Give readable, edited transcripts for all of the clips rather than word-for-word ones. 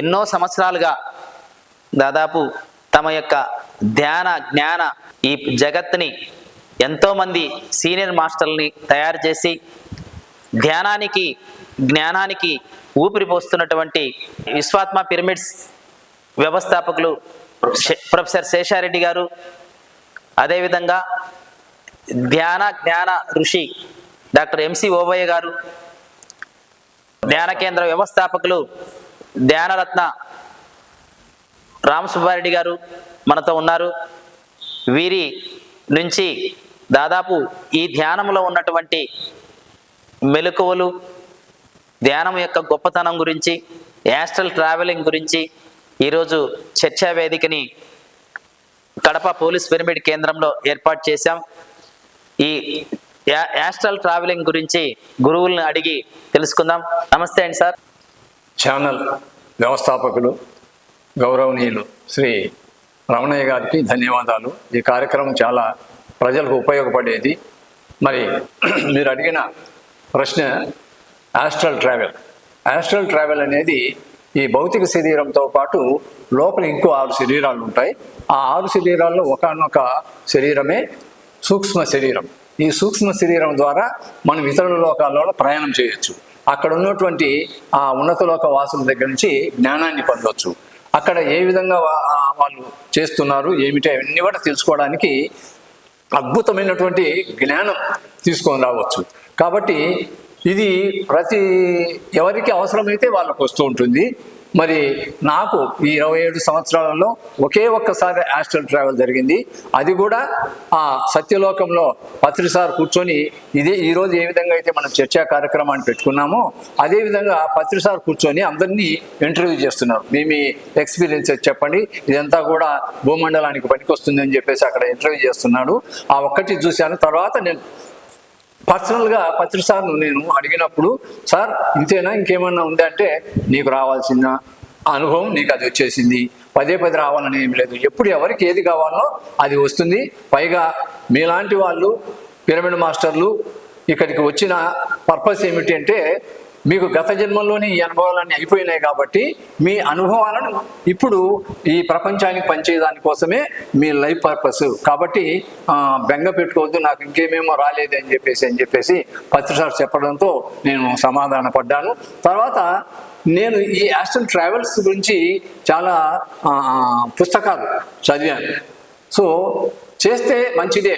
ఎన్నో సంవత్సరాలుగా దాదాపు తమ యొక్క ధ్యాన జ్ఞాన ఈ జగత్తుని ఎంతోమంది సీనియర్ మాస్టర్ని తయారు చేసి ధ్యానానికి జ్ఞానానికి ఊపిరి పోస్తున్నటువంటి విశ్వాత్మ పిరమిడ్స్ వ్యవస్థాపకులు ప్రొఫెసర్ శేషారెడ్డి గారు, అదేవిధంగా ధ్యాన జ్ఞాన ఋషి డాక్టర్ ఎంసి ఓబయ్య గారు, ధ్యాన కేంద్ర వ్యవస్థాపకులు ధ్యానరత్న రామసుబ్బారెడ్డి గారు మనతో ఉన్నారు. వీరి నుంచి దాదాపు ఈ ధ్యానంలో ఉన్నటువంటి మెలకువలు, ధ్యానం యొక్క గొప్పతనం గురించి, యాస్ట్రల్ ట్రావెలింగ్ గురించి ఈరోజు చర్చా వేదికని కడప పోలీస్ పిరమిడ్ కేంద్రంలో ఏర్పాటు చేశాం. ఈ యాస్ట్రల్ ట్రావెలింగ్ గురించి గురువులను అడిగి తెలుసుకుందాం. నమస్తే అండి సార్. ఛానల్ వ్యవస్థాపకులు గౌరవనీయులు శ్రీ రమణయ్య గారికి ధన్యవాదాలు. ఈ కార్యక్రమం చాలా ప్రజలకు ఉపయోగపడేది. మరి మీరు అడిగిన ప్రశ్న యాస్ట్రల్ ట్రావెల్. యాస్ట్రల్ ట్రావెల్ అనేది ఈ భౌతిక శరీరంతో పాటు లోపల ఇంకో 6 శరీరాలు ఉంటాయి. ఆ 6 శరీరాల్లో ఒకనొక శరీరమే సూక్ష్మ శరీరం. ఈ సూక్ష్మ శరీరం ద్వారా మనం ఇతర లోకాలలో ప్రయాణం చేయొచ్చు. అక్కడ ఉన్నటువంటి ఆ ఉన్నత లోక వాసుల దగ్గర నుంచి జ్ఞానాన్ని పొందవచ్చు. అక్కడ ఏ విధంగా వాళ్ళు చేస్తున్నారు ఏమిటి అవన్నీ కూడా తెలుసుకోవడానికి అద్భుతమైనటువంటి జ్ఞానం తీసుకొని రావచ్చు. కాబట్టి ఇది ఎవరికి అవసరమైతే వాళ్ళకు వస్తూ ఉంటుంది. మరి నాకు ఈ 27 సంవత్సరాలలో ఒకే ఒక్కసారి యాస్ట్రల్ ట్రావెల్ జరిగింది. అది కూడా ఆ సత్యలోకంలో పత్రిసార్ కూర్చొని ఈరోజు ఏ విధంగా అయితే మనం చర్చా కార్యక్రమాన్ని పెట్టుకున్నామో అదేవిధంగా పత్రిసార్ కూర్చొని అందరినీ ఇంటర్వ్యూ చేస్తున్నారు. మీ ఎక్స్పీరియన్స్ చెప్పండి, ఇదంతా కూడా భూమండలానికి పనికొస్తుంది అని చెప్పేసి అక్కడ ఇంటర్వ్యూ చేస్తున్నాడు. ఆ ఒక్కటి చూశాను. తర్వాత నేను పర్సనల్గా పత్రిసార్ను నేను అడిగినప్పుడు, సార్ ఇంతేనా ఇంకేమన్నా ఉందంటే, నీకు రావాల్సిన అనుభవం నీకు అది వచ్చేసింది, పదే రావాలని ఏం లేదు, ఎప్పుడు ఎవరికి ఏది కావాలో అది వస్తుంది. పైగా మీలాంటి వాళ్ళు పిరమిడ్ మాస్టర్లు ఇక్కడికి వచ్చిన పర్పస్ ఏమిటి అంటే, మీకు గత జన్మల్లోనే ఈ అనుభవాలన్నీ అయిపోయినాయి కాబట్టి మీ అనుభవాలను ఇప్పుడు ఈ ప్రపంచానికి పనిచేయడాని కోసమే మీ లైఫ్ పర్పస్. కాబట్టి బెంగ పెట్టుకోవద్దు, నాకు ఇంకేమేమో రాలేదు అని చెప్పేసి పత్రిసార్ చెప్పడంతో నేను సమాధాన పడ్డాను. తర్వాత నేను ఈ యాస్ట్రల్ ట్రావెల్స్ గురించి చాలా పుస్తకాలు చదివాను. సో చేస్తే మంచిదే,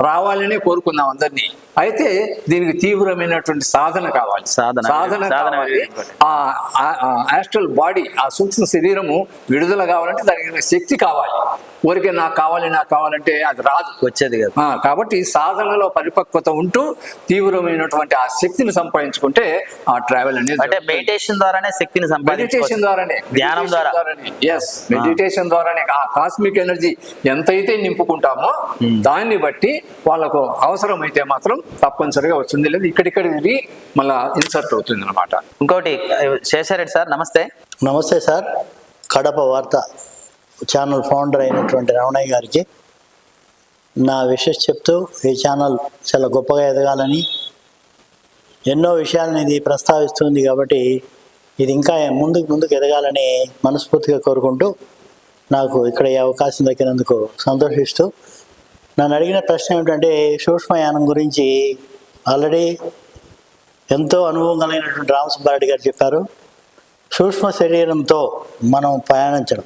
రావాలనే కోరుకుందాం అందరినీ. అయితే దీనికి తీవ్రమైనటువంటి సాధన కావాలి. సాధన కావాలి. ఆ యాస్ట్రల్ బాడీ, ఆ సూక్ష్మ శరీరము విడుదల కావాలంటే దానికి శక్తి కావాలి. ఊరికే నాకు కావాలంటే అది రాదు, వచ్చేది కదా. కాబట్టి సాధనలో పరిపక్వత ఉంటూ తీవ్రమైనటువంటి ఆ శక్తిని సంపాదించుకుంటే ఆ ట్రావెల్ అనేది, అంటే మెడిటేషన్ ద్వారానే శక్తిని మెడిటేషన్ ద్వారానే, ధ్యానం ద్వారానే, మెడిటేషన్ ద్వారానే ఆ కాస్మిక్ ఎనర్జీ ఎంతైతే నింపుకుంటామో దాన్ని బట్టి వాళ్ళకు అవసరమైతే మాత్రం తప్పనిసరిగా వస్తుంది, లేదు ఇక్కడిక్కడ ఇది మళ్ళా ఇన్సర్ట్ అవుతుంది అన్నమాట. ఇంకోటి శేషారెడ్డి సార్, నమస్తే. నమస్తే సార్. కడప వార్త ఛానల్ ఫౌండర్ అయినటువంటి రమణయ్య గారికి నా విషెస్ చెప్తూ, ఈ ఛానల్ చాలా గొప్పగా ఎదగాలని, ఎన్నో విషయాలను ఇది ప్రస్తావిస్తుంది కాబట్టి ఇది ఇంకా ముందుకు ఎదగాలని మనస్ఫూర్తిగా కోరుకుంటూ, నాకు ఇక్కడ ఈ అవకాశం దక్కినందుకు సంతోషిస్తూ, నన్ను అడిగిన ప్రశ్న ఏమిటంటే, సూక్ష్మయానం గురించి ఆల్రెడీ ఎంతో అనుభవం కలిగినటువంటి రామసుబ్బారెడ్డి గారు చెప్పారు. సూక్ష్మ శరీరంతో మనం ప్రయాణించడం,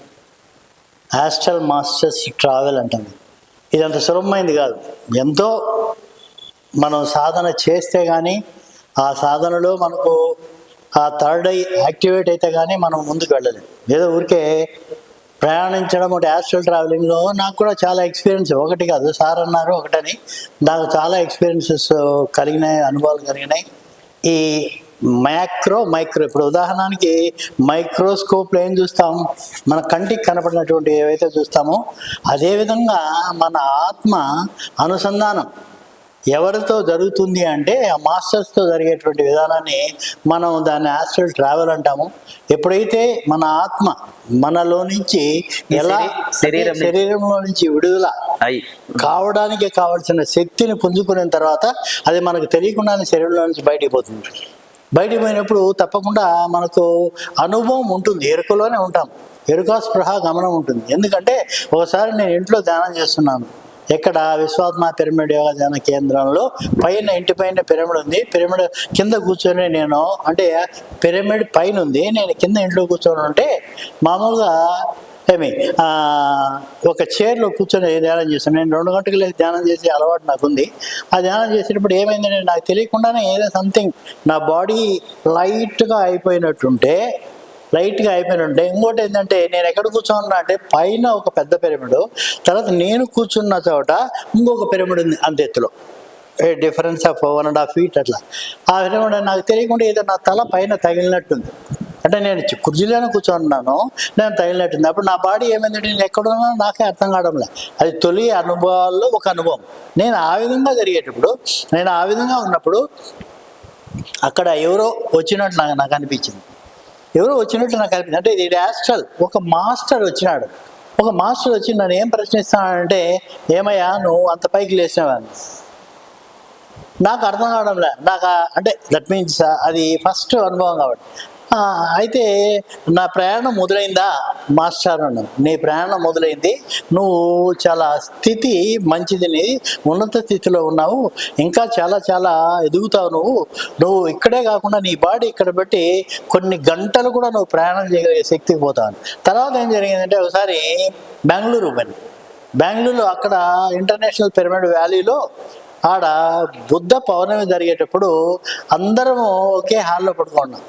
యాస్ట్రల్ మాస్టర్స్ ట్రావెల్ అంటాం. ఇది అంత సులభమైంది కాదు. ఎంతో మనం సాధన చేస్తే కానీ, ఆ సాధనలో మనకు ఆ థర్డ్ ఐ యాక్టివేట్ అయితే కానీ మనం ముందుకు వెళ్ళలేం. ఏదో ఊరికే ప్రయాణించడం అంటే యాస్ట్రల్ ట్రావెలింగ్లో నాకు కూడా చాలా ఎక్స్పీరియన్స్, ఒకటి కాదు, సార్ అన్నారు ఒకటని, నాకు చాలా ఎక్స్పీరియన్సెస్ కలిగినాయి, అనుభవాలు కలిగినాయి. ఈ మైక్రో ఇప్పుడు ఉదాహరణకి మైక్రోస్కోప్లో ఏం చూస్తాం, మన కంటికి కనపడినటువంటి ఏవైతే చూస్తామో అదేవిధంగా మన ఆత్మ అనుసంధానం ఎవరితో జరుగుతుంది అంటే ఆ మాస్టర్స్తో జరిగేటువంటి విధానాన్ని మనం దాన్ని యాస్ట్రల్ ట్రావెల్ అంటాము. ఎప్పుడైతే మన ఆత్మ మనలో నుంచి ఎలా శరీరంలో నుంచి విడుదల కావడానికి కావాల్సిన శక్తిని పుంజుకున్న తర్వాత అది మనకు తెలియకుండానే శరీరంలో నుంచి బయటికి పోతుంది. బయటికి పోయినప్పుడు తప్పకుండా మనకు అనుభవం ఉంటుంది, ఎరుకలోనే ఉంటాం, ఎరుక స్పృహ గమనం ఉంటుంది. ఎందుకంటే ఒకసారి నేను ఇంట్లో ధ్యానం చేస్తున్నాను, ఎక్కడ విశ్వాత్మ పిరమిడ్ యోగా ధ్యాన కేంద్రంలో పైన, ఇంటి పైన పిరమిడ్ ఉంది, పిరమిడ్ కింద కూర్చొని నేను, అంటే పిరమిడ్ పైన ఉంది, నేను కింద ఇంట్లో కూర్చొని ఉంటే మామూలుగా ఒక చైర్లో కూర్చొని ధ్యానం చేస్తాను. నేను 2 గంటలు ధ్యానం చేసే అలవాటు నాకుంది. ఆ ధ్యానం చేసేటప్పుడు ఏమైందంటే నాకు తెలియకుండానే ఏదో సంథింగ్ నా బాడీ లైట్గా అయిపోయినట్టుంటే, ఇంకోటి ఏంటంటే నేను ఎక్కడ కూర్చోన్నా అంటే పైన ఒక పెద్ద పిరమిడ్, తర్వాత నేను కూర్చున్న చోట ఇంకొక పిరమిడ్ ఉంది అంత ఎత్తులో, డిఫరెన్స్ ఆఫ్ 1.5 feet అట్లా. ఆ పిరమిడ్ నాకు తెలియకుండా ఏదో నా తల పైన తగిలినట్టుంది, అంటే నేను కుర్చీలోనే కూర్చోన్నాను, నేను తగిలినట్టుంది. అప్పుడు నా బాడీ ఏమైందంటే నేను ఎక్కడున్నా నాకే అర్థం కావడంలే. అది తొలి అనుభవాల్లో ఒక అనుభవం. నేను ఆ విధంగా జరిగేటప్పుడు, నేను ఆ విధంగా ఉన్నప్పుడు అక్కడ ఎవరో వచ్చినట్టు నాకు అనిపించింది, అంటే ఇది యాస్ట్రల్. ఒక మాస్టర్ వచ్చినాడు, వచ్చి నన్ను ఏం ప్రశ్నిస్తానంటే, ఏమయ్యా నువ్వు అంత పైకి లేచినావని. నాకు అర్థం కావడంలే, అంటే దట్ మీన్స్ అది ఫస్ట్ అనుభవం కాబట్టి. అయితే నా ప్రయాణం మొదలైందా మాస్టర్ అన్నాను, నీ ప్రయాణం మొదలైంది, నువ్వు చాలా స్థితి మంచిది, నీ ఉన్నత స్థితిలో ఉన్నావు, ఇంకా చాలా చాలా ఎదుగుతావు, నువ్వు ఇక్కడే కాకుండా నీ బాడీ ఇక్కడ పెట్టి కొన్ని గంటలు కూడా నువ్వు ప్రయాణం చేయగలిగే శక్తికి పోతావు. తర్వాత ఏం జరిగిందంటే ఒకసారి బెంగళూరులో అక్కడ ఇంటర్నేషనల్ పిరమిడ్ వ్యాలీలో ఆడ బుద్ధ పౌర్ణమి జరిగేటప్పుడు అందరము ఒకే హాల్లో పడుకున్నాం.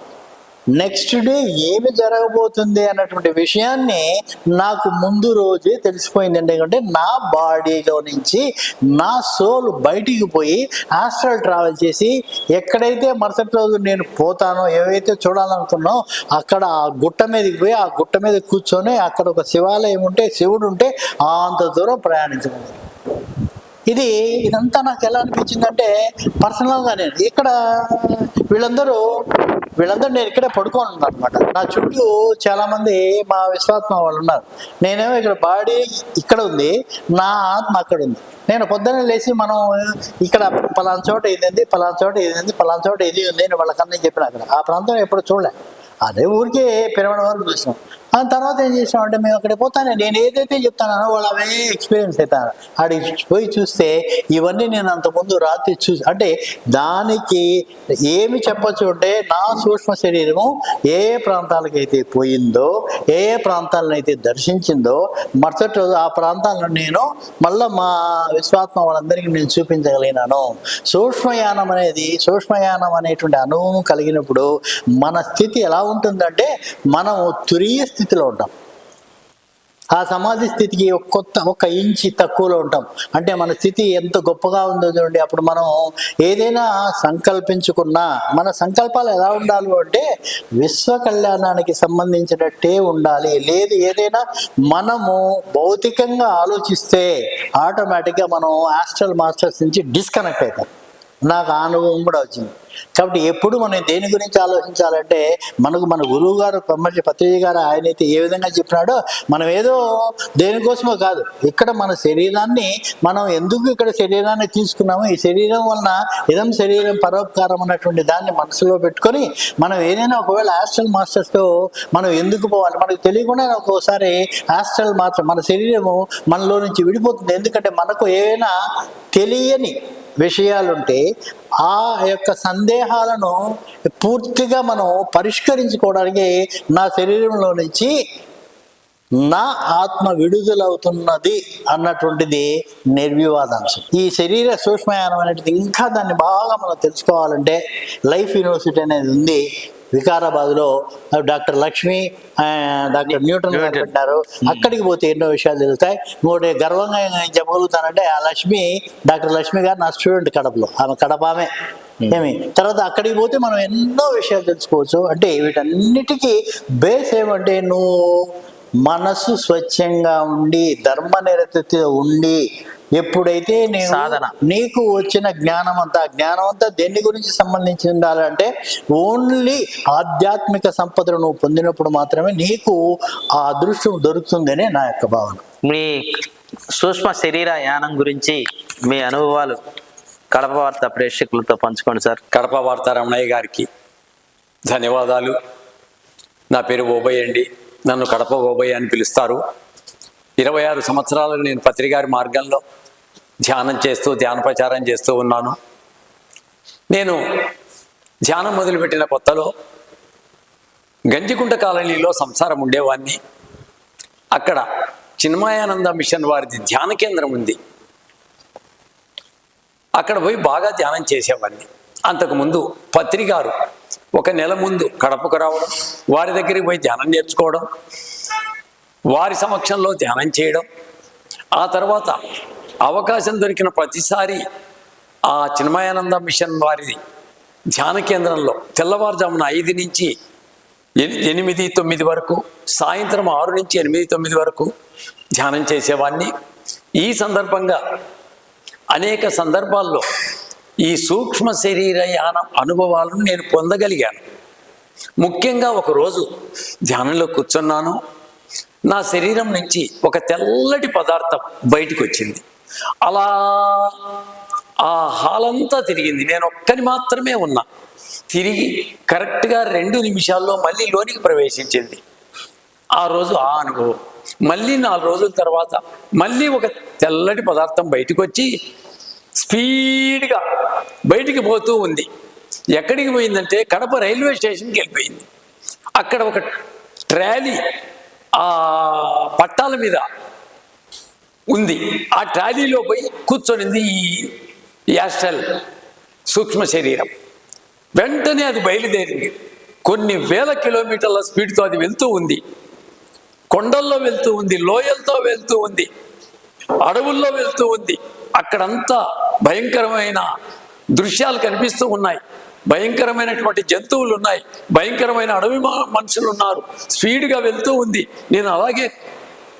నెక్స్ట్ డే ఏమి జరగబోతుంది అన్నటువంటి విషయాన్ని నాకు ముందు రోజే తెలిసిపోయింది. ఎందుకంటే నా బాడీలో నుంచి నా సోల్ బయటికి పోయి ఆస్ట్రల్ ట్రావెల్ చేసి ఎక్కడైతే మరుసటి రోజు నేను పోతానో, ఏవైతే చూడాలనుకున్నానో అక్కడ ఆ గుట్ట మీదకి పోయి, ఆ గుట్ట మీద కూర్చొని అక్కడ ఒక శివాలయం ఉంటే, శివుడు ఉంటే అంత దూరం ప్రయాణించగలిగాను. ఇదంతా నాకు ఎలా అనిపించిందంటే పర్సనల్గా నేను ఇక్కడ వీళ్ళందరూ నేను ఇక్కడే పడుకొని ఉన్నాను అనమాట. నా చుట్టూ చాలామంది మా విశ్వాత్మ వాళ్ళు ఉన్నారు. నేనేమో ఇక్కడ బాడీ ఇక్కడ ఉంది, నా ఆత్మ అక్కడ ఉంది. నేను పొద్దున్నే లేచి మనం ఇక్కడ పలానా చోట ఇది ఉంది అని వాళ్ళకన్నా చెప్పిన, అక్కడ ఆ ప్రాంతం ఎప్పుడు చూడలే, అదే ఊరికే పిరమిడ్ వరకు చూసినాం. ఆ తర్వాత ఏం చేసినామంటే మేము అక్కడికి పోతానే, నేను ఏదైతే చెప్తానో వాళ్ళు అవే ఎక్స్పీరియన్స్ అవుతాను. అడిగి పోయి చూస్తే ఇవన్నీ నేను అంతకుముందు రాత్రి చూసి, అంటే దానికి ఏమి చెప్పచ్చు అంటే నా సూక్ష్మ శరీరము ఏ ప్రాంతాలకైతే పోయిందో, ఏ ప్రాంతాలను అయితే దర్శించిందో, మరుసటి రోజు ఆ ప్రాంతాలను నేను మళ్ళీ మా విశ్వాత్మ వాళ్ళందరికీ నేను చూపించగలిగినాను. సూక్ష్మయానం అనేటువంటి అనుభవం కలిగినప్పుడు మన స్థితి ఎలా ఉంటుందంటే మనము తురీయ స్థితిలో ఉంటాం. ఆ సమాధి స్థితికి ఒక ఇంచి తక్కువలో ఉంటాం. అంటే మన స్థితి ఎంత గొప్పగా ఉందో చూడండి. అప్పుడు మనం ఏదైనా సంకల్పించుకున్నా మన సంకల్పాలు ఎలా ఉండాలి అంటే విశ్వ కళ్యాణానికి సంబంధించినట్టే ఉండాలి. లేదు ఏదైనా మనము భౌతికంగా ఆలోచిస్తే ఆటోమేటిక్గా మనం ఆస్ట్రల్ మాస్టర్స్ నుంచి డిస్కనెక్ట్ అవుతాం. నాకు ఆ అనుభవం కూడా వచ్చింది. కాబట్టి ఎప్పుడు మనం దేని గురించి ఆలోచించాలంటే మన గురువు గారు బ్రహ్మర్షి పత్రిజీ గారు ఆయనైతే ఏ విధంగా చెప్పినాడో మనం ఏదో దేనికోసమో కాదు, ఇక్కడ మన శరీరాన్ని మనం ఎందుకు ఇక్కడ శరీరాన్ని తీసుకున్నామో, ఈ శరీరం వలన ఇదం శరీరం పరోపకారం అన్నటువంటి దాన్ని మనసులో పెట్టుకొని మనం ఏదైనా ఒకవేళ ఆస్ట్రల్ మాస్టర్స్తో మనం ఎందుకు పోవాలి, మనకు తెలియకుండా ఒక్కోసారి ఆస్ట్రల్ మాస్టర్ మన శరీరము మనలో నుంచి విడిపోతుంది. ఎందుకంటే మనకు ఏదైనా తెలియని విషయాలుంటే ఆ యొక్క సందేహాలను పూర్తిగా మనం పరిష్కరించుకోవడానికి నా శరీరంలో నుంచి నా ఆత్మ విడుదలవుతున్నది అన్నటువంటిది నిర్వివాదాంశం. ఈ శరీర సూక్ష్మయానం అనేది ఇంకా దాన్ని బాగా మనం తెలుసుకోవాలంటే లైఫ్ యూనివర్సిటీ అనేది ఉంది వికారాబాద్లో. డాక్టర్ లక్ష్మి, డాక్టర్ న్యూటన్ గారు పెట్టారు. అక్కడికి పోతే ఎన్నో విషయాలు తెలుస్తాయి. ఇంకోటి గర్వంగా నేను చెప్పగలుగుతానంటే డాక్టర్ లక్ష్మి గారు నా స్టూడెంట్ కడపలో, ఆమె కడప తర్వాత అక్కడికి పోతే మనం ఎన్నో విషయాలు తెలుసుకోవచ్చు. అంటే వీటన్నిటికీ బేస్ ఏమంటే నువ్వు మనసు స్వచ్ఛంగా ఉండి ధర్మనిరతితో ఉండి ఎప్పుడైతే నీకు వచ్చిన జ్ఞానం అంతా దేని గురించి సంబంధించి ఉండాలంటే ఓన్లీ ఆధ్యాత్మిక సంపదను నువ్వు పొందినప్పుడు మాత్రమే నీకు ఆ అదృష్టం దొరుకుతుందనే నా యొక్క భావన. మీ సూక్ష్మ శరీర యానం గురించి మీ అనుభవాలు కడప వార్త ప్రేక్షకులతో పంచుకోండి సార్. కడప వార్త రమణయ్య గారికి ధన్యవాదాలు. నా పేరు ఓబయ్య అండి. నన్ను కడప ఓబయ్య అని పిలుస్తారు. 26 సంవత్సరాలు నేను పత్రికారి మార్గంలో ధ్యానం చేస్తూ ధ్యాన ప్రచారం చేస్తూ ఉన్నాను. నేను ధ్యానం మొదలుపెట్టిన కొత్తలో గంజికుంట కాలనీలో సంసారం ఉండేవాడిని. అక్కడ చిన్మయానంద మిషన్ వారిది ధ్యాన కేంద్రం ఉంది. అక్కడ పోయి బాగా ధ్యానం చేసేవాడిని. అంతకుముందు పత్రికారు 1 నెల ముందు కడపకు రావడం, వారి దగ్గరికి పోయి ధ్యానం నేర్చుకోవడం, వారి సమక్షంలో ధ్యానం చేయడం, ఆ తర్వాత అవకాశం దొరికిన ప్రతిసారి ఆ చిన్మయానంద మిషన్ వారి ధ్యాన కేంద్రంలో తెల్లవారుజామున 5 నుంచి 8-9 వరకు, సాయంత్రం 6 నుంచి 8-9 వరకు ధ్యానం చేసేవాడిని. ఈ సందర్భంగా అనేక సందర్భాల్లో ఈ సూక్ష్మ శరీర యానం అనుభవాలను నేను పొందగలిగాను. ముఖ్యంగా ఒకరోజు ధ్యానంలో కూర్చున్నాను. నా శరీరం నుంచి ఒక తెల్లటి పదార్థం బయటికి వచ్చింది. అలా ఆ హాలంతా తిరిగింది. నేను ఒక్కని మాత్రమే ఉన్నా. తిరిగి కరెక్ట్గా 2 నిమిషాల్లో మళ్ళీ లోనికి ప్రవేశించింది. ఆ రోజు ఆ అనుభవం. మళ్ళీ 4 రోజుల తర్వాత మళ్ళీ ఒక తెల్లటి పదార్థం బయటకు వచ్చి స్పీడ్గా బయటికి పోతూ ఉంది. ఎక్కడికి పోయిందంటే కడప రైల్వే స్టేషన్కి వెళ్ళిపోయింది. అక్కడ ఒక ట్రాలీ ఆ పట్టాల మీద ఉంది. ఆ ట్రాలీలో పోయి కూర్చొనింది ఈ యాస్ట్రల్ సూక్ష్మ శరీరం. వెంటనే అది బయలుదేరింది. కొన్ని వేల కిలోమీటర్ల స్పీడ్తో అది వెళ్తూ ఉంది. కొండల్లో వెళ్తూ ఉంది, లోయలతో వెళ్తూ ఉంది, అడవుల్లో వెళ్తూ ఉంది. అక్కడంతా భయంకరమైన దృశ్యాలు కనిపిస్తూ ఉన్నాయి. భయంకరమైనటువంటి జంతువులు ఉన్నాయి, భయంకరమైన అడవి మనుషులు ఉన్నారు. స్పీడ్గా వెళ్తూ ఉంది. నేను అలాగే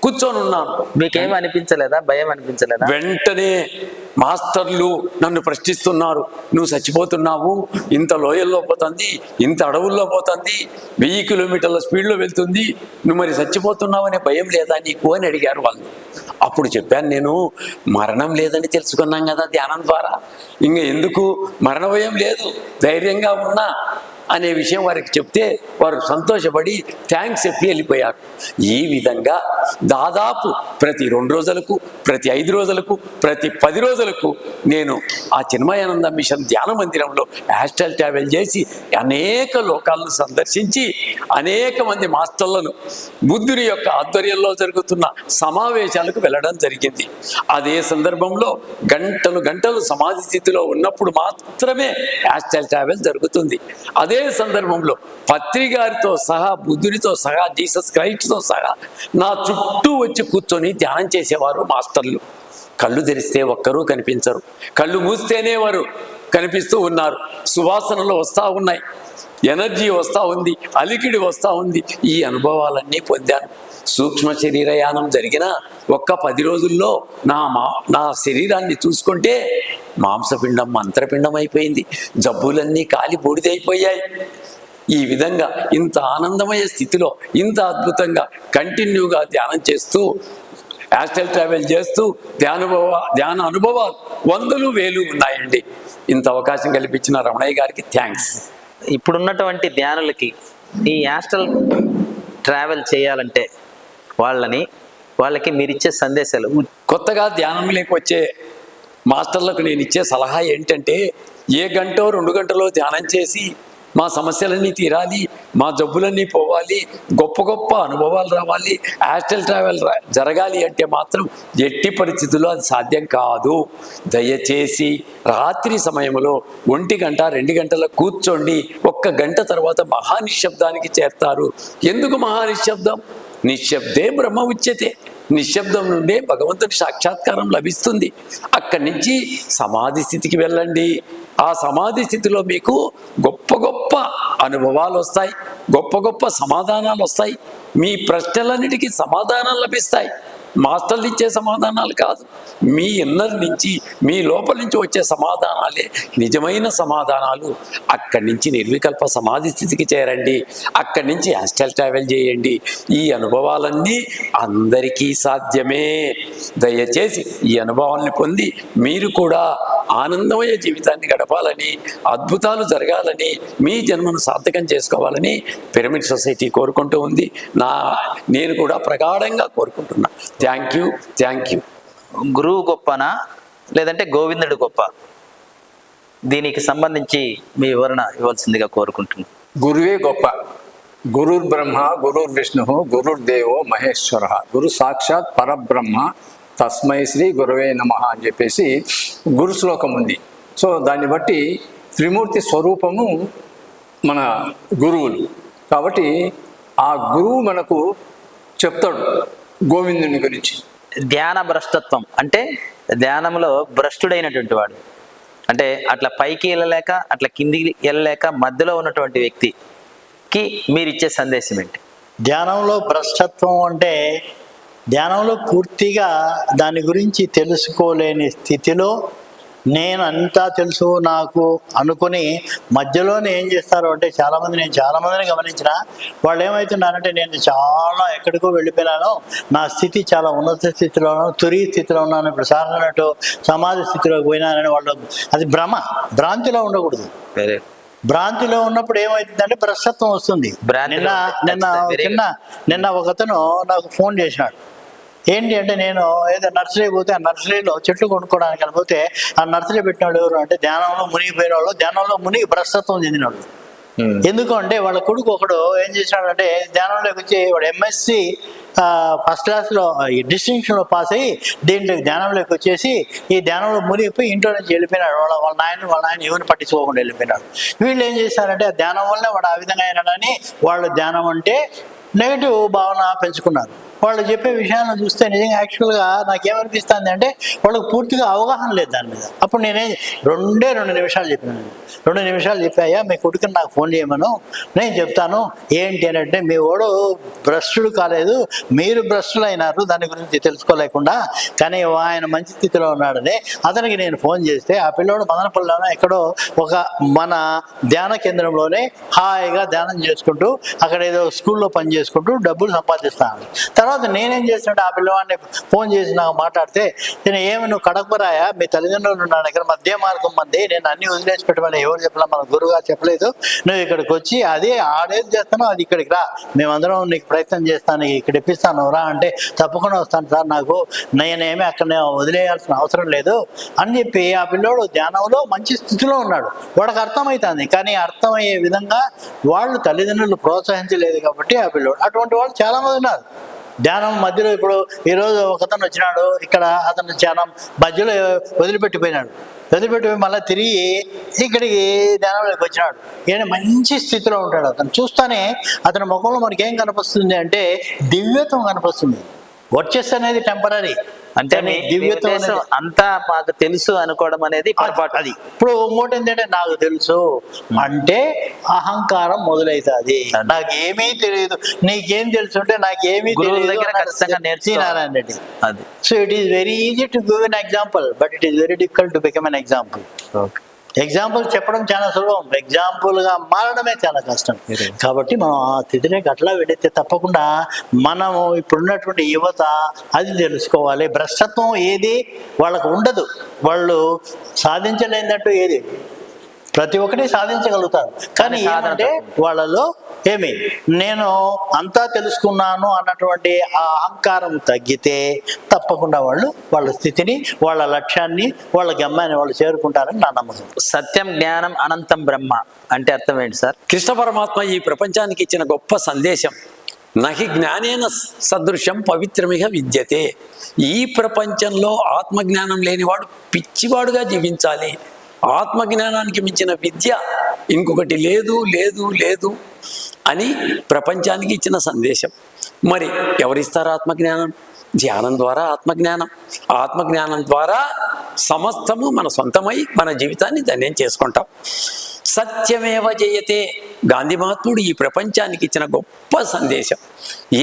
కూర్చొని ఉన్నాను. మీకేం అనిపించలేదా? భయం అనిపించలేదా? వెంటనే మాస్టర్లు నన్ను ప్రశ్నిస్తున్నారు. నువ్వు చచ్చిపోతున్నావు, ఇంత లోయల్లో పోతుంది, ఇంత అడవుల్లో పోతుంది, 1000 కిలోమీటర్ల స్పీడ్లో వెళ్తుంది, నువ్వు మరి చచ్చిపోతున్నావు అనే భయం లేదా నీకు అని అడిగారు వాళ్ళు. అప్పుడు చెప్పాను, నేను మరణం లేదని తెలుసుకున్నాం కదా ధ్యానం ద్వారా, ఇంకా ఎందుకు మరణ భయం లేదు, ధైర్యంగా ఉన్నా అనే విషయం వారికి చెప్తే వారు సంతోషపడి థ్యాంక్స్ చెప్పి వెళ్ళిపోయారు. ఈ విధంగా దాదాపు ప్రతి 2 రోజులకు, ప్రతి 5 రోజులకు, ప్రతి 10 రోజులకు నేను ఆ చిన్మయానంద మిషన్ ధ్యాన మందిరంలో యాస్ట్రల్ ట్రావెల్ చేసి అనేక లోకాలను సందర్శించి అనేక మంది మాస్టర్లను బుద్ధుని యొక్క ఆధ్వర్యంలో జరుగుతున్న సమావేశాలకు వెళ్ళడం జరిగింది. అదే సందర్భంలో గంటలు గంటలు సమాధి స్థితిలో ఉన్నప్పుడు మాత్రమే యాస్ట్రల్ ట్రావెల్ జరుగుతుంది. అదే సందర్భంలో పత్రికారితో సహా, బుద్ధునితో సహా, జీసస్ క్రైస్ట్తో సహా నా చుట్టూ వచ్చి కూర్చొని ధ్యానం చేసేవారు మాస్టర్లు. కళ్ళు తెరిస్తే ఒక్కరూ కనిపించరు, కళ్ళు మూస్తేనే వారు కనిపిస్తూ ఉన్నారు. సువాసనలు వస్తూ ఉన్నాయి, ఎనర్జీ వస్తూ ఉంది, అలికిడి వస్తూ ఉంది. ఈ అనుభవాలన్నీ పొందాను. సూక్ష్మ శరీరయానం జరిగిన ఒక్క 10 రోజుల్లో నా శరీరాన్ని చూసుకుంటే మాంసపిండం మంత్రపిండం అయిపోయింది, జబ్బులన్నీ కాలి బూడిదైపోయాయి. ఈ విధంగా ఇంత ఆనందమయ స్థితిలో ఇంత అద్భుతంగా కంటిన్యూగా ధ్యానం చేస్తూ యాస్ట్రల్ ట్రావెల్ చేస్తూ ధ్యాన అనుభవాలు 100,000 ఉన్నాయండి. ఇంత అవకాశం కల్పించిన రమణయ్య గారికి థ్యాంక్స్. ఇప్పుడున్నటువంటి ధ్యానులకి ఈ యాస్ట్రల్ ట్రావెల్ చేయాలంటే వాళ్ళకి మీరిచ్చే సందేశాలు? కొత్తగా ధ్యానంలోకి వచ్చే మాస్టర్లకు నేను ఇచ్చే సలహా ఏంటంటే, 1 గంట 2 గంటలో ధ్యానం చేసి మా సమస్యలన్నీ తీరాలి, మా జబ్బులన్నీ పోవాలి, గొప్ప గొప్ప అనుభవాలు రావాలి, యాస్ట్రల్ ట్రావెల్ జరగాలి అంటే మాత్రం ఎట్టి పరిస్థితుల్లో అది సాధ్యం కాదు. దయచేసి రాత్రి సమయంలో 1 గంట 2 గంటలకు కూర్చోండి. 1 గంట తర్వాత మహానిశ్శబ్దానికి చేరుతారు. ఎందుకు మహానిశ్శబ్దం? నిశ్శబ్దే బ్రహ్మ ఉచ్యతే. నిశ్శబ్దం నుండే భగవంతుడి సాక్షాత్కారం లభిస్తుంది. అక్కడి నుంచి సమాధి స్థితికి వెళ్ళండి. ఆ సమాధి స్థితిలో మీకు గొప్ప గొప్ప అనుభవాలు వస్తాయి, గొప్ప గొప్ప సమాధానాలు వస్తాయి. మీ ప్రశ్నలన్నిటికీ సమాధానాలు లభిస్తాయి. మాస్టర్లు ఇచ్చే సమాధానాలు కాదు, మీ ఇన్నర్ నుంచి, మీ లోపల నుంచి వచ్చే సమాధానాలే నిజమైన సమాధానాలు. అక్కడి నుంచి నిర్వికల్ప సమాధి స్థితికి చేరండి. అక్కడి నుంచి యాస్ట్రల్ ట్రావెల్ చేయండి. ఈ అనుభవాలన్నీ అందరికీ సాధ్యమే. దయచేసి ఈ అనుభవాలను పొంది మీరు కూడా ఆనందమయ జీవితాన్ని గడపాలని, అద్భుతాలు జరగాలని, మీ జన్మను సార్థకం చేసుకోవాలని పిరమిడ్ సొసైటీ కోరుకుంటూ ఉంది. నేను కూడా ప్రగాఢంగా కోరుకుంటున్నా. Thank you. గురువు గొప్పనా లేదంటే గోవిందుడు గొప్ప? దీనికి సంబంధించి మీ వివరణ ఇవ్వాల్సిందిగా కోరుకుంటున్నాను. గురువే గొప్ప. గురుర్ బ్రహ్మ గురుర్ విష్ణు గురుర్దేవో మహేశ్వర, గురు సాక్షాత్ పరబ్రహ్మ తస్మై శ్రీ గురవే నమః అని చెప్పేసి గురు శ్లోకం ఉంది. సో దాన్ని బట్టి త్రిమూర్తి స్వరూపము మన గురువులు. కాబట్టి ఆ గురువు మనకు చెప్తాడు గోవిందుని గురించి. ధ్యాన భ్రష్టత్వం అంటే ధ్యానంలో భ్రష్టుడైనటువంటి వాడు, అంటే అట్లా పైకి వెళ్ళలేక అట్లా కిందికి వెళ్ళలేక మధ్యలో ఉన్నటువంటి వ్యక్తికి మీరు ఇచ్చే సందేశం ఏంటి? ధ్యానంలో భ్రష్టత్వం అంటే ధ్యానంలో పూర్తిగా దాని గురించి తెలుసుకోలేని స్థితిలో నేను అంతా తెలుసు నాకు అనుకుని మధ్యలోనే ఏం చేస్తారు అంటే నేను చాలా మందిని గమనించిన వాళ్ళు ఏమవుతున్నారంటే నేను చాలా ఎక్కడికో వెళ్ళిపోయినాను, నా స్థితి చాలా ఉన్నత స్థితిలో ఉన్నాను, తురి స్థితిలో ఉన్నాను, ఇప్పుడు సార్ అన్నట్టు సమాధి స్థితిలోకి పోయినానని వాళ్ళు, అది భ్రాంతిలో ఉండకూడదు. భ్రాంతిలో ఉన్నప్పుడు ఏమవుతుందంటే భ్రష్టత్వం వస్తుంది. నిన్న ఒకతను నాకు ఫోన్ చేసినాడు. ఏంటి అంటే నేను ఏదో నర్సరీ పోతే ఆ నర్సరీలో చెట్లు కొనుక్కోవడానికి వెళ్ళిపోతే ఆ నర్సరీ పెట్టినాడు ఎవరు అంటే ధ్యానంలో మునిగిపోయిన వాళ్ళు, ధ్యానంలో మునిగి భ్రష్టత్వం చెందినాడు. ఎందుకంటే వాళ్ళ కొడుకు ఒకడు ఏం చేసినాడంటే ధ్యానంలోకి వచ్చి వాడు ఎంఎస్సి ఫస్ట్ క్లాస్లో డిస్టింక్షన్లో పాస్ అయ్యి దీంట్లో ధ్యానంలోకి వచ్చేసి ఈ ధ్యానంలో మునిగిపోయి ఇంట్లో నుంచి వెళ్ళిపోయినాడు. వాళ్ళ నాయన ఎవరిని పట్టించుకోకుండా వెళ్ళిపోయినాడు. వీళ్ళు ఏం చేశారంటే ఆ ధ్యానం వల్లనే వాడు ఆ విధంగా అయినాడని వాళ్ళు ధ్యానం అంటే నెగిటివ్ భావన పెంచుకున్నారు. వాళ్ళు చెప్పే విషయాలను చూస్తే నిజంగా యాక్చువల్గా నాకేమనిపిస్తుంది అంటే వాళ్ళకి పూర్తిగా అవగాహన లేదు దాని మీద. అప్పుడు నేనేం 2 నిమిషాలు చెప్పాను. 2 నిమిషాలు చెప్పాయా మీ కొడుకుని నాకు ఫోన్ చేయమను, నేను చెప్తాను ఏంటి అని అంటే మీ వాడు భ్రష్టుడు కాలేదు, మీరు భ్రష్టులు అయినారు దాని గురించి తెలుసుకోలేకుండా, కానీ ఆయన మంచి స్థితిలో ఉన్నాడని అతనికి నేను ఫోన్ చేస్తే ఆ పిల్లోడు మదనపల్లిలోనే ఎక్కడో ఒక మన ధ్యాన కేంద్రంలోనే హాయిగా ధ్యానం చేసుకుంటూ అక్కడ ఏదో స్కూల్లో పని చేసుకుంటూ డబ్బులు సంపాదిస్తాను. తర్వాత నేనేం చేసినట్టు ఆ పిల్లవాడిని ఫోన్ చేసి నాకు మాట్లాడితే నేను నువ్వు కడపరాయా, మీ తల్లిదండ్రులు నా దగ్గర మధ్య మార్గం మంది, నేను అన్ని వదిలేసి పెట్టమని ఎవరు చెప్పలా, మన గురువుగా చెప్పలేదు, నువ్వు ఇక్కడికి వచ్చి అదే ఆడేది చేస్తానో అది ఇక్కడికి రా, మేమందరం నీకు ప్రయత్నం చేస్తాను, ఇక్కడ ఇప్పిస్తాను రా అంటే తప్పకుండా వస్తాను సార్, నాకు నేనేమి అక్కడ వదిలేయాల్సిన అవసరం లేదు అని చెప్పి ఆ పిల్లోడు ధ్యానంలో మంచి స్థితిలో ఉన్నాడు. వాడికి అర్థమవుతుంది, కానీ అర్థమయ్యే విధంగా వాళ్ళు తల్లిదండ్రులు ప్రోత్సహించలేదు కాబట్టి ఆ పిల్లోడు. అటువంటి వాళ్ళు చాలా మంది ఉన్నారు ధ్యానం మధ్యలో. ఇప్పుడు ఈరోజు ఒకతను వచ్చినాడు, ఇక్కడ అతను ధ్యానం మధ్యలో వదిలిపెట్టిపోయినాడు, వదిలిపెట్టిపోయి మళ్ళీ తిరిగి ఇక్కడికి ధ్యానంలోకి వచ్చినాడు. ఈయన మంచి స్థితిలో ఉంటాడు. అతను చూస్తానే అతని ముఖంలో మనకి ఏం కనిపిస్తుంది అంటే దివ్యత్వం కనిపిస్తుంది. వర్చెస్ అనేది టెంపరీ, అంటే దివ్యత్వం అంతా మాకు తెలుసు అనుకోవడం అనేది పొరపాటు. అది ఇప్పుడు ఇంకోటి ఏంటంటే నాకు తెలుసు అంటే అహంకారం మొదలవుతుంది. నాకేమీ తెలియదు, నీకేం తెలుసు అంటే నాకేమీ తెలియదు దగ్గర ఖచ్చితంగా నేర్చుకున్నానండి. అది so it is very easy to give an example, but it is very difficult to become an example. Example చెప్పడం చాలా సులభం, ఎగ్జాంపుల్గా మారడమే చాలా కష్టం. కాబట్టి మనం ఆ స్థితిలోకి అట్లా వెళితే తప్పకుండా మనము ఇప్పుడున్నటువంటి యువత అది తెలుసుకోవాలి. భ్రష్టత్వం ఏది వాళ్ళకు ఉండదు, వాళ్ళు సాధించలేదంటూ ఏది, ప్రతి ఒక్కటి సాధించగలుగుతారు. కానీ ఏమంటే వాళ్ళలో నేను అంతా తెలుసుకున్నాను అన్నటువంటి ఆ అహంకారం తగ్గితే తప్పకుండా వాళ్ళ స్థితిని, వాళ్ళ లక్ష్యాన్ని, వాళ్ళ గమ్యాన్ని వాళ్ళు చేరుకుంటారని నా నమ్మకం. సత్యం జ్ఞానం అనంతం బ్రహ్మ అంటే అర్థం ఏంటి సార్? కృష్ణ పరమాత్మ ఈ ప్రపంచానికి ఇచ్చిన గొప్ప సందేశం, నహి జ్ఞానేన సదృశం పవిత్రమిహ విద్యతే. ఈ ప్రపంచంలో ఆత్మజ్ఞానం లేనివాడు పిచ్చివాడుగా జీవించాలి. ఆత్మజ్ఞానానికి మించిన విద్య ఇంకొకటి లేదు లేదు లేదు అని ప్రపంచానికి ఇచ్చిన సందేశం. మరి ఎవరిస్తారు ఆత్మజ్ఞానం? ధ్యానం ద్వారా ఆత్మజ్ఞానం. ఆత్మజ్ఞానం ద్వారా సమస్తము మన సొంతమై మన జీవితాన్ని ధన్యం చేసుకుంటాం. సత్యమేవ జయతే, గాంధీ మహాత్ముడు ఈ ప్రపంచానికి ఇచ్చిన గొప్ప సందేశం.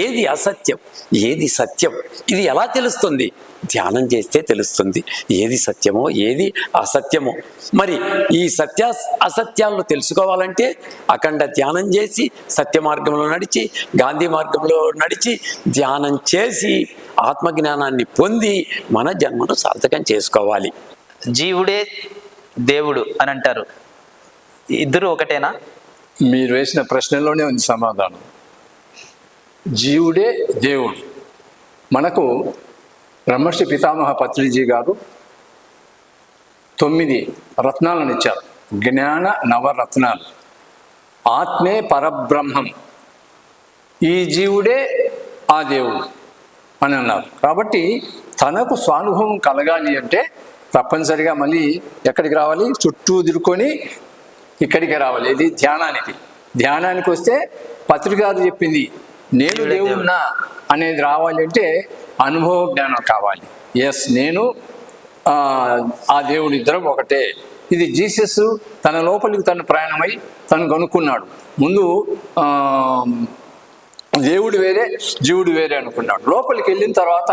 ఏది అసత్యం, ఏది సత్యం, ఇది ఎలా తెలుస్తుంది? ధ్యానం చేస్తే తెలుస్తుంది ఏది సత్యమో ఏది అసత్యమో. మరి ఈ అసత్యాలను తెలుసుకోవాలంటే అఖండ ధ్యానం చేసి, సత్య మార్గంలో నడిచి, గాంధీ మార్గంలో నడిచి, ధ్యానం చేసి ఆత్మజ్ఞానాన్ని పొంది మన జన్మను సార్థకం చేసుకోవాలి. జీవుడే దేవుడు అని అంటారు. ఇద్దరు ఒకటేనా? మీరు వేసిన ప్రశ్నలోనే ఉంది సమాధానం. జీవుడే దేవుడు. మనకు బ్రహ్మర్షి పితామహ పత్రిజీ గారు 9 రత్నాలను ఇచ్చారు. జ్ఞాన నవరత్నాలు. ఆత్మే పరబ్రహ్మం, ఈ జీవుడే ఆ దేవుడు అని అన్నారు. కాబట్టి తనకు స్వానుభవం కలగాలి అంటే తప్పనిసరిగా మళ్ళీ ఎక్కడికి రావాలి? చుట్టూ తిరుక్కొని ఇక్కడికి రావాలి. ఇది ధ్యానానికి వస్తే పత్రికారు చెప్పింది నేను దేవుడున్నా అనేది రావాలి అంటే అనుభవ జ్ఞానం కావాలి. ఎస్, నేను ఆ దేవుడు ఇద్దరం ఒకటే. ఇది జీసస్ తన లోపలికి తను ప్రయాణమై తను కనుక్కున్నాడు. ముందు దేవుడు వేరే జీవుడు వేరే అనుకున్నాడు. లోపలికి వెళ్ళిన తర్వాత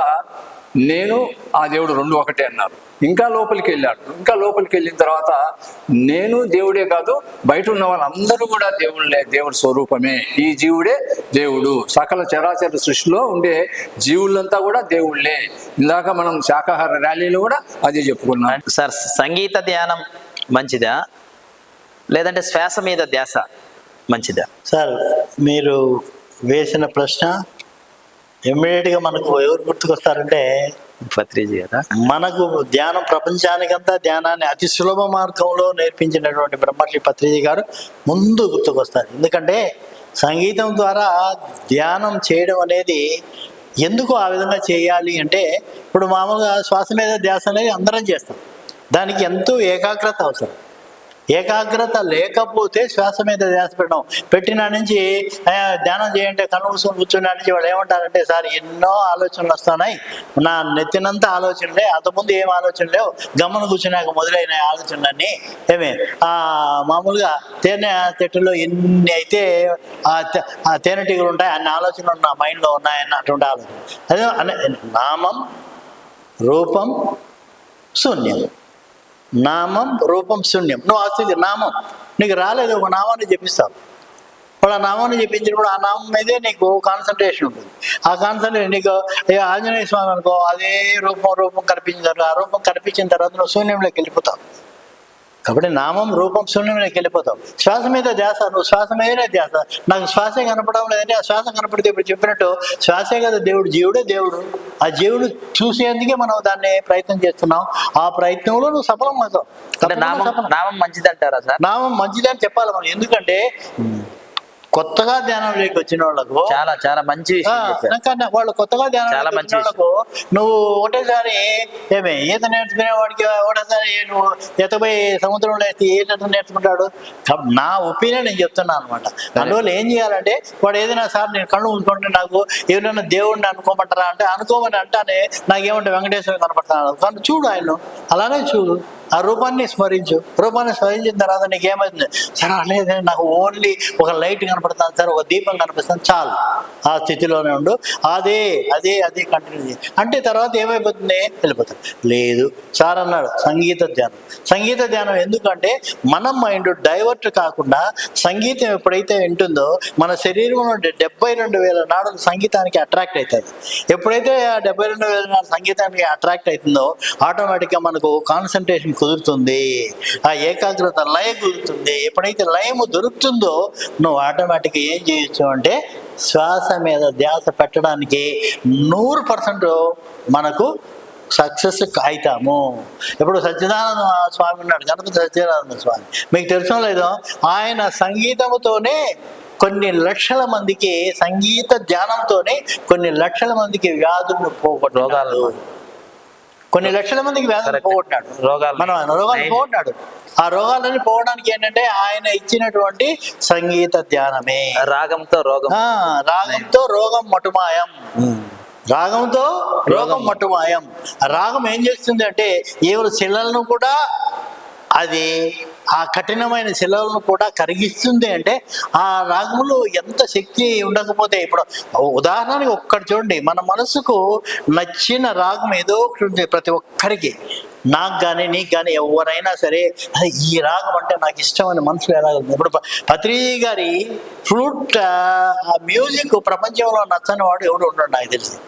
నేను ఆ దేవుడు రెండు ఒకటే అన్నారు. ఇంకా లోపలికి వెళ్ళాడు. ఇంకా లోపలికి వెళ్ళిన తర్వాత నేను దేవుడే కాదు, బయట ఉన్న వాళ్ళందరూ కూడా దేవుళ్ళే, దేవుడి స్వరూపమే, ఈ జీవుడే దేవుడు. సకల చరాచర సృష్టిలో ఉండే జీవులంతా కూడా దేవుళ్ళే. ఇందాక మనం శాకాహార ర్యాలీలో కూడా అదే చెప్పుకున్నాం. సార్, సంగీత ధ్యానం మంచిదా లేదంటే శ్వాస మీద ధ్యాస మంచిదా? సార్, మీరు వేసిన ప్రశ్న ఇమ్మీడియట్గా మనకు ఎవరు గుర్తుకొస్తారంటే పత్రిజీ కదా. మనకు ధ్యానం, ప్రపంచానికంతా ధ్యానాన్ని అతి సులభ మార్గంలో నేర్పించినటువంటి బ్రహ్మర్షి పత్రిజీ గారు ముందు గుర్తుకొస్తారు. ఎందుకంటే సంగీతం ద్వారా ధ్యానం చేయడం అనేది ఎందుకు ఆ విధంగా చేయాలి అంటే, ఇప్పుడు మామూలుగా శ్వాస మీద ధ్యాస అనేది అందరం చేస్తాం. దానికి ఎంతో ఏకాగ్రత అవసరం. ఏకాగ్రత లేకపోతే శ్వాస మీద ధ్యాస పెట్టిన నుంచి ధ్యానం చేయంటే కళ్ళు మూసుకొని కూర్చున్న నుంచి వాళ్ళు ఏమంటారంటే, సార్ ఎన్నో ఆలోచనలు వస్తున్నాయి, నా నెత్తినంత ఆలోచనలే, అంతకుముందు ఏం ఆలోచన లేవు, గమ్మను కూర్చున్నాక మొదలైన ఆలోచనలన్నీ మామూలుగా తేనె తెట్టులో ఎన్ని అయితే ఆ తేనెటీగలు ఉంటాయి అన్ని ఆలోచనలు నా మైండ్లో ఉన్నాయన్నటువంటి ఆలోచన. అదే నామం రూపం శూన్యం. నామం రూపం శూన్యం. నువ్వు ఆస్తి నామం నీకు రాలేదు, ఒక నామాన్ని చెప్పిస్తావు. వాళ్ళు ఆ నామాన్ని చెప్పించినప్పుడు ఆ నామం మీదే నీకు కాన్సన్ట్రేషన్ ఉంటుంది. ఆ కాన్సన్ట్రేషన్ నీకు ఆంజనేయ స్వామి అనుకో, అదే రూపం కనిపించిన తర్వాత, ఆ రూపం కనిపించిన తర్వాత నువ్వు శూన్యంలోకి వెళ్ళిపోతావు. కాబట్టి నామం రూపం శూన్యంలోకి వెళ్ళిపోతావు. శ్వాస మీద ధ్యాస, నువ్వు శ్వాస మీదనే ధ్యాస. నాకు శ్వాసే కనపడడం లేదంటే ఆ శ్వాస కనపడితే ఇప్పుడు చెప్పినట్టు శ్వాసే కదా దేవుడు, జీవుడే దేవుడు. ఆ జీవుడు చూసేందుకే మనం దాన్ని ప్రయత్నం చేస్తున్నాం. ఆ ప్రయత్నంలో నువ్వు సఫలం అవుతావు. నామం మంచిది అంటారా సార్? నామం మంచిదని చెప్పాలి మనం. ఎందుకంటే కొత్తగా ధ్యానంలోకి వచ్చిన వాళ్ళకు చాలా చాలా మంచి విషయం. వాళ్ళు కొత్తగా ధ్యానం వచ్చిన వాళ్ళకు నువ్వు ఒకటేసారి ఈత నేర్చుకునే వాడికి ఒకటేసారి నువ్వు ఎతపోయి సముద్రంలో ఈత నేర్చుకుంటాడు. నా ఒపీనియన్ నేను చెప్తున్నాను అనమాట. అందువల్ల ఏం చేయాలంటే, వాడు ఏదైనా సార్ నేను కళ్ళు ఉంచుకుంటే నాకు ఏదైనా దేవుడిని అనుకోమంటారా అంటే, అనుకోమని అంటానే నాకేమంటే వెంకటేశ్వర కనపడతాను. కానీ చూడు ఆయన, అలానే చూడు, ఆ రూపాన్ని స్మరించు. రూపాన్ని స్మరించిన తర్వాత నీకు ఏమవుతుంది? సరే లేదు, నాకు ఓన్లీ ఒక లైట్ కనపడుతుంది సార్, ఒక దీపం కనిపిస్తుంది, చాలు, ఆ స్థితిలోనే ఉండు, అదే అదే అదే కంటిన్యూ చేయి అంటే తర్వాత ఏమైపోతుంది? వెళ్ళిపోతుంది. లేదు సార్ అన్నాడు సంగీత ధ్యానం. సంగీత ధ్యానం ఎందుకంటే మన మైండ్ డైవర్ట్ కాకుండా సంగీతం ఎప్పుడైతే వింటుందో మన శరీరంలో 72,000 నాడులు సంగీతానికి అట్రాక్ట్ అవుతుంది. ఎప్పుడైతే ఆ 72,000 నాడులు సంగీతానికి అట్రాక్ట్ అవుతుందో ఆటోమేటిక్గా మనకు కాన్సన్ట్రేషన్ కుదురుతుంది, ఆ ఏకాగ్రత లయ కుదురుతుంది. ఎప్పుడైతే లయము దొరుకుతుందో నువ్వు ఆటోమేటిక్గా ఏం చేయొచ్చు అంటే శ్వాస మీద ధ్యాస పెట్టడానికి 100% మనకు సక్సెస్ అవుతాము. ఇప్పుడు సచ్చిదానంద స్వామి ఉన్నాడు, గణపతి సచ్చిదానంద స్వామి, మీకు తెలుసో లేదో, ఆయన సంగీతముతోనే కొన్ని లక్షల మందికి, సంగీత ధ్యానంతోనే కొన్ని లక్షల మందికి వ్యాధులను పోగొట్టాడు. కొన్ని లక్షల మందికి వ్యాధులు పోగొట్టాడు, రోగాలు పోగొట్టాడు. ఆ రోగాలని పోవడానికి ఏంటంటే ఆయన ఇచ్చినటువంటి సంగీత ధ్యానమే. రాగంతో రోగం మటుమాయం. రాగంతో రోగం మటుమాయం. రాగం ఏం చేస్తుంది అంటే ఎవరు శిలలను కూడా, అది ఆ కఠినమైన శిలలను కూడా కరిగిస్తుంది. అంటే ఆ రాగములు ఎంత శక్తి ఉండకపోతే, ఇప్పుడు ఉదాహరణకి ఒక్కటి చూడండి, మన మనసుకు నచ్చిన రాగం ఏదో ఒకటి ఉంది ప్రతి ఒక్కరికి. నాకు కానీ నీకు కానీ ఎవరైనా సరే అది ఈ రాగం అంటే నాకు ఇష్టం అని మనసులో ఎలా ఉంది. ఇప్పుడు పత్రిజీ గారి ఫ్లూట్ ఆ మ్యూజిక్ ప్రపంచంలో నచ్చని వాడు ఎవడు ఉండడు నాకు తెలిసి.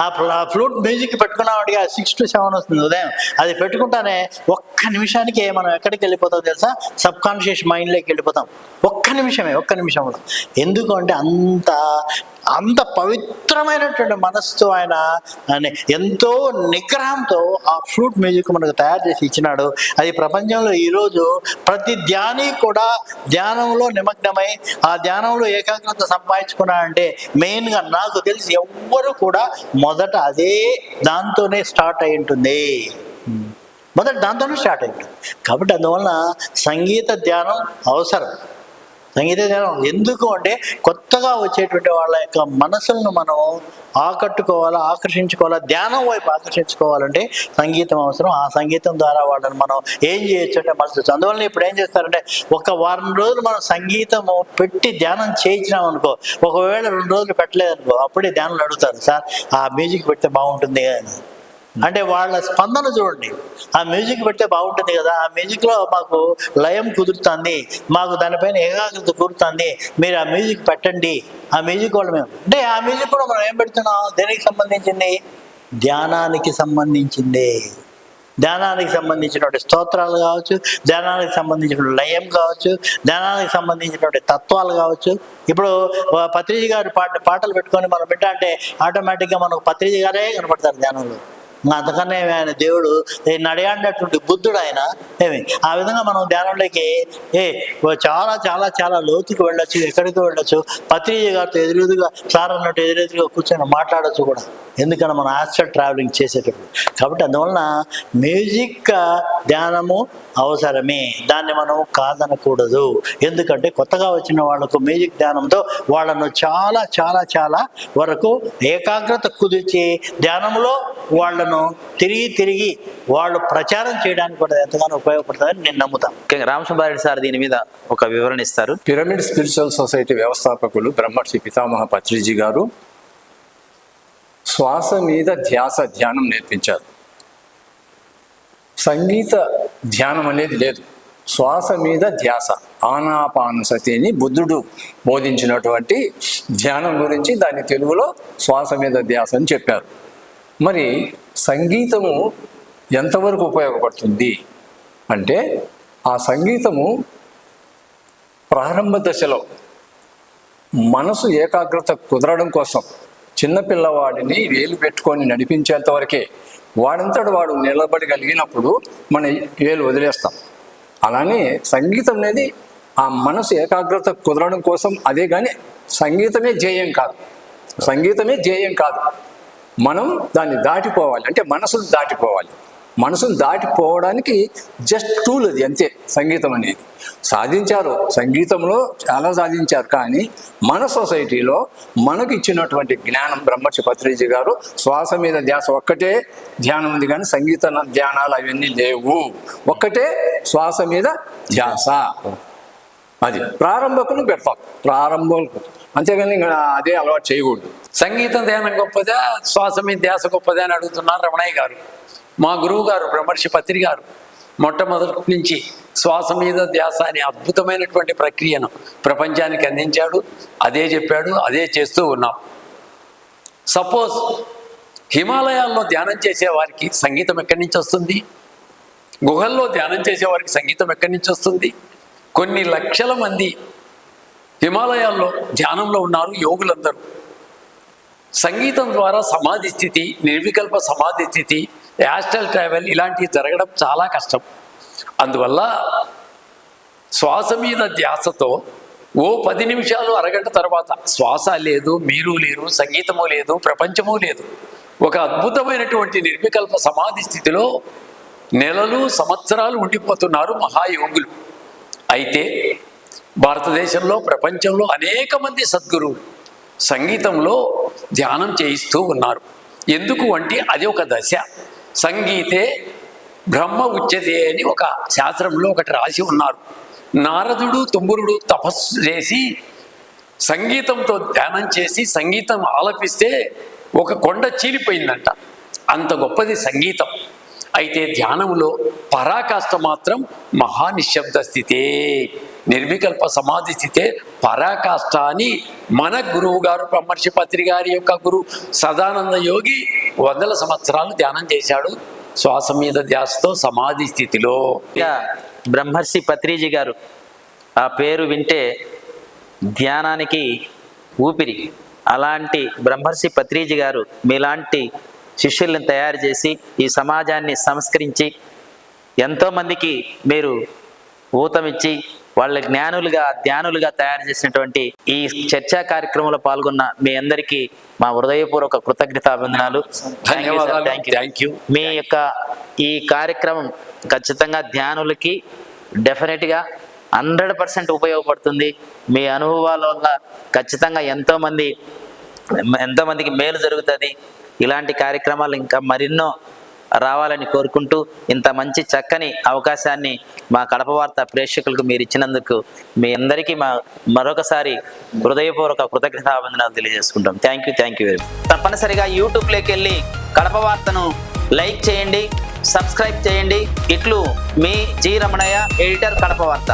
ఆ ఫ్లూట్ మ్యూజిక్ పెట్టుకున్నావాడికి 6 to 7 వస్తుంది ఉదయం. అది పెట్టుకుంటానే ఒక్క నిమిషానికి మనం ఎక్కడికి వెళ్ళిపోతాం తెలుసా? సబ్ కాన్షియస్ మైండ్లోకి వెళ్ళిపోతాం. ఒక్క నిమిషంలో. ఎందుకు అంటే అంత పవిత్రమైనటువంటి మనస్సుతో ఆయన ఎంతో నిగ్రహంతో ఆ ఫ్లూట్ మ్యూజిక్ మనకు తయారు చేసి ఇచ్చినాడు. అది ప్రపంచంలో ఈరోజు ప్రతి ధ్యాని కూడా ధ్యానంలో నిమగ్నమై ఆ ధ్యానంలో ఏకాగ్రత సంపాదించుకున్నాడంటే మెయిన్గా నాకు తెలిసి ఎవ్వరు కూడా మొదట దాంతోనే స్టార్ట్ అయి ఉంటుంది. కాబట్టి అందువలన సంగీత ధ్యానం అవసరం. ఎందుకు అంటే కొత్తగా వచ్చేటువంటి వాళ్ళ యొక్క మనసులను మనం ఆకర్షించుకోవాలా, ధ్యానం వైపు ఆకర్షించుకోవాలంటే సంగీతం అవసరం. ఆ సంగీతం ద్వారా వాళ్ళని మనం ఏం చేయొచ్చు అంటే మనసు. అందువల్ల ఇప్పుడు ఏం చేస్తారంటే ఒక వారం రోజులు మనం సంగీతము పెట్టి ధ్యానం చేయించినాం అనుకో, ఒకవేళ 2 రోజులు పెట్టలేదనుకో, అప్పుడే ధ్యానం అడుగుతారు, సార్ ఆ మ్యూజిక్ పెడితే బాగుంటుంది అని. అంటే వాళ్ళ స్పందన చూడండి, ఆ మ్యూజిక్ పెడితే బాగుంటుంది కదా, ఆ మ్యూజిక్లో మాకు లయం కుదురుతుంది, మాకు దానిపైన ఏకాగ్రత కుదురుతుంది, మీరు ఆ మ్యూజిక్ పెట్టండి. ఆ మ్యూజిక్ వాళ్ళు మేము అంటే ఆ మ్యూజిక్ కూడా మనం ఏం పెడుతున్నాం? దేనికి సంబంధించింది? ధ్యానానికి సంబంధించింది. ధ్యానానికి సంబంధించినటువంటి స్తోత్రాలు కావచ్చు, ధ్యానానికి సంబంధించిన లయం కావచ్చు, ధ్యానానికి సంబంధించినటువంటి తత్వాలు కావచ్చు. ఇప్పుడు పత్రిజీ గారి పాటలు పెట్టుకొని మనం వింటా అంటే ఆటోమేటిక్గా మనకు పత్రిజీ గారే కనపడతారు ధ్యానంలో. అంతకన్నా ఆయన దేవుడు నడియాడినటువంటి బుద్ధుడు ఆయన. ఆ విధంగా మనం ధ్యానంలోకి చాలా చాలా చాలా లోతుకు వెళ్ళొచ్చు, ఎక్కడికి వెళ్ళొచ్చు. పత్రిజీ గారితో ఎదురుగా సార్ అన్నట్టు ఎదురెదురుగా కూర్చొని మాట్లాడచ్చు కూడా, ఎందుకన్నా మనం ఆస్ట్రల్ ట్రావెలింగ్ చేసేటప్పుడు. కాబట్టి అందువలన మ్యూజిక్ ధ్యానము అవసరమే, దాన్ని మనం కాదనకూడదు. ఎందుకంటే కొత్తగా వచ్చిన వాళ్ళకు మ్యూజిక్ ధ్యానంతో వాళ్ళను చాలా చాలా చాలా వరకు ఏకాగ్రత కుదిర్చి ధ్యానంలో వాళ్ళను తిరిగి వాళ్ళు ప్రచారం చేయడానికి కూడా ఎంతగానో ఉపయోగపడుతుందని నేను నమ్ముతాను. రామసుబ్బారెడ్డి సార్ దీని మీద ఒక వివరణ ఇస్తారు. పిరమిడ్ స్పిరిచువల్ సొసైటీ వ్యవస్థాపకులు బ్రహ్మర్షి పితామహ పత్రిజీ గారు శ్వాస మీద ధ్యానం నేర్పించారు. సంగీత ధ్యానం అనేది లేదు, శ్వాస మీద ధ్యాస, ఆనాపానసతి అని బుద్ధుడు బోధించినటువంటి ధ్యానం గురించి దాని తెలుగులో శ్వాస మీద ధ్యాస అని చెప్పారు. మరి సంగీతము ఎంతవరకు ఉపయోగపడుతుంది అంటే, ఆ సంగీతము ప్రారంభ దశలో మనసు ఏకాగ్రత కుదరడం కోసం చిన్నపిల్లవాడిని వేలు పెట్టుకొని నడిపించేంత వరకే, వాడంతటి వాడు నిలబడగలిగినప్పుడు మన వేలు వదిలేస్తాం. అలానే సంగీతం అనేది ఆ మనసు ఏకాగ్రత కుదరడం కోసం, అదే కానీ సంగీతమే ధ్యేయం కాదు. మనం దాన్ని దాటిపోవాలి, అంటే మనసును దాటిపోవాలి. మనసును దాటిపోవడానికి జస్ట్ టూల్ అది, అంతే. సంగీతం అనేది సంగీతంలో చాలా సాధించారు. కానీ మన సొసైటీలో మనకు ఇచ్చినటువంటి జ్ఞానం, బ్రహ్మర్షి పత్రిజీ గారు శ్వాస మీద ధ్యాస ఒక్కటే ధ్యానం ఉంది, కానీ సంగీత ధ్యానాలు అవన్నీ లేవు. ఒక్కటే శ్వాస మీద ధ్యాస. అది ప్రారంభకులు పెడతాం, అంతేగాని అదే అలవాటు చేయకూడదు. సంగీతం ధ్యానం గొప్పదా, శ్వాస మీద ధ్యాస గొప్పదా అని అడుగుతున్నారు రమణయ్య గారు. మా గురువు గారు బ్రహ్మర్షి పత్రి గారు మొట్టమొదటి నుంచి శ్వాస మీద ధ్యాస అనే అద్భుతమైనటువంటి ప్రక్రియను ప్రపంచానికి అందించాడు. అదే చెప్పాడు, అదే చేస్తూ ఉన్నాం. సపోజ్ హిమాలయాల్లో ధ్యానం చేసే వారికి సంగీతం ఎక్కడి నుంచి వస్తుంది? గుహల్లో ధ్యానం చేసే వారికి సంగీతం ఎక్కడి నుంచి వస్తుంది? కొన్ని లక్షల మంది హిమాలయాల్లో ధ్యానంలో ఉన్నారు యోగులందరూ. సంగీతం ద్వారా సమాధి స్థితి, నిర్వికల్ప సమాధి స్థితి, యాస్ట్రల్ ట్రావెల్ ఇలాంటివి జరగడం చాలా కష్టం. అందువల్ల శ్వాస మీద ధ్యాసతో 10 నిమిషాలు అరగంట తర్వాత శ్వాస లేదు, మీరు లేరు, సంగీతము లేదు, ప్రపంచము లేదు, ఒక అద్భుతమైనటువంటి నిర్వికల్ప సమాధి స్థితిలో నెలలు సంవత్సరాలు ఉండిపోతున్నారు మహాయోగులు. అయితే భారతదేశంలో, ప్రపంచంలో అనేక మంది సద్గురువులు సంగీతంలో ధ్యానం చేయిస్తూ ఉన్నారు. ఎందుకు అంటే అది ఒక దశ. సంగీతే బ్రహ్మ ఉచ్యతే అని ఒక శాస్త్రంలో ఒకటి రాసి ఉన్నారు. నారదుడు, తుంబురుడు తపస్సు చేసి సంగీతంతో ధ్యానం చేసి సంగీతం ఆలపిస్తే ఒక కొండ చీలిపోయిందంట. అంత గొప్పది సంగీతం. అయితే ధ్యానంలో పరాకాష్ఠ మాత్రం మహానిశ్శబ్ద స్థితే. నిర్వికల్ప సమాధి స్థితే పరాకాష్ట అని మన గురువు గారు బ్రహ్మర్షి పత్రి గారి యొక్క గురు సదానంద యోగి 100 సంవత్సరాలు ధ్యానం చేశాడు శ్వాస మీద ధ్యాసతో సమాధి స్థితిలో. ఇంకా బ్రహ్మర్షి పత్రిజీ గారు ఆ పేరు వింటే ధ్యానానికి ఊపిరి. అలాంటి బ్రహ్మర్షి పత్రిజీ గారు మీలాంటి శిష్యుల్ని తయారు చేసి ఈ సమాజాన్ని సంస్కరించి ఎంతోమందికి మీరు ఊతమిచ్చి వాళ్ళ జ్ఞానులుగా ధ్యానులుగా తయారు చేసినటువంటి ఈ చర్చా కార్యక్రమంలో పాల్గొన్న మీ అందరికీ మా హృదయపూర్వక కృతజ్ఞతాభివందనాలు. ధన్యవాదాలు. Thank you. మీ యొక్క ఈ కార్యక్రమం ఖచ్చితంగా ధ్యానులకి డెఫినెట్గా 100% ఉపయోగపడుతుంది. మీ అనుభవాల వల్ల ఖచ్చితంగా ఎంతోమందికి మేలు జరుగుతుంది. ఇలాంటి కార్యక్రమాలు ఇంకా మరెన్నో రావాలని కోరుకుంటూ ఇంత మంచి చక్కని అవకాశాన్ని మా కడప వార్త ప్రేక్షకులకు మీరు ఇచ్చినందుకు మీ అందరికీ మరొకసారి హృదయపూర్వక కృతజ్ఞతాభివందనాలు తెలియజేసుకుంటాం. Thank you very much. తప్పనిసరిగా యూట్యూబ్లోకి వెళ్ళి కడప వార్తను లైక్ చేయండి, సబ్స్క్రైబ్ చేయండి. ఇట్లు మీ జి రమణయ్య, ఎడిటర్, కడప వార్త.